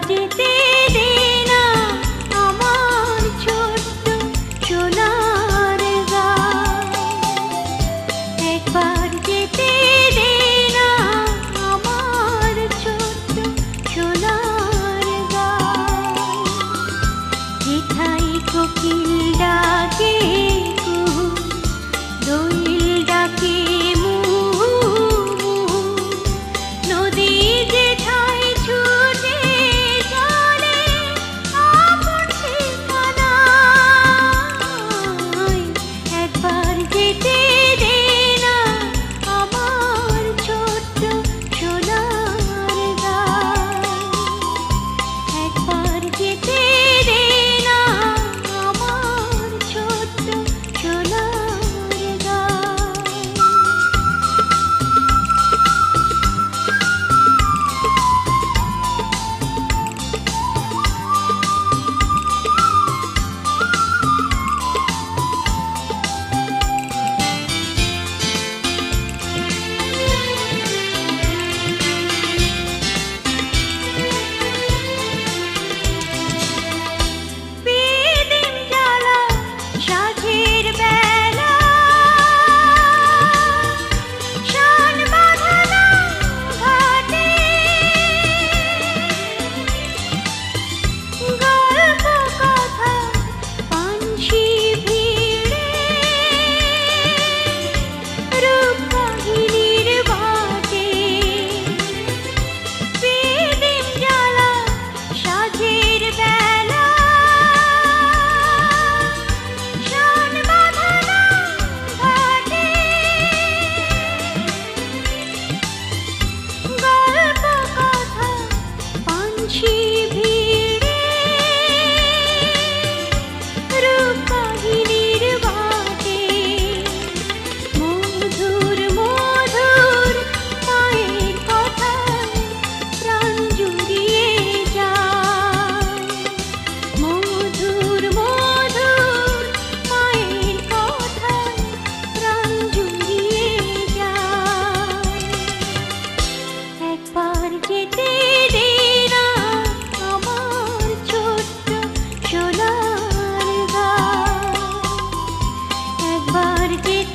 যেতে দে না আমার ছোট্ট সোনার গাঁ। একবার যেতে দে না আমার ছোট্ট সোনার গাঁ। যেথায় কোকিল ডাকে কুহু, দোয়েল ডাকে মুহু মুহু, নদী যেথায় ছুটে চলে আপন ঠিকানায়। একবার যেতে দে না আমার ছোট্ট সোনার গাঁ। একবার যেতে দে না আমার ছোট্ট সোনার গাঁ। বেদিন জ্বালা সাঁঝের বেলা, শান বাঁধানো ঘাটে, গল্প কথা পানসি ভিড়ে, রূপ কাহিনীর বাটে। বেদিন জ্বালা সাঁঝের বেলা, শান বাঁধানো ঘাটে, গল্প কথা পানসি ভিড়ে, রূপ কাহিনীর বাটে। মধুর মধুর মায়ের কথায় প্রাণ জুড়িয়ে যায়। মধুর মধুর মায়ের কথায় প্রাণ জুড়িয়ে যায়। একবার যেতে দে না আমার ছোট্ট সোনার গাঁ। একবার যেতে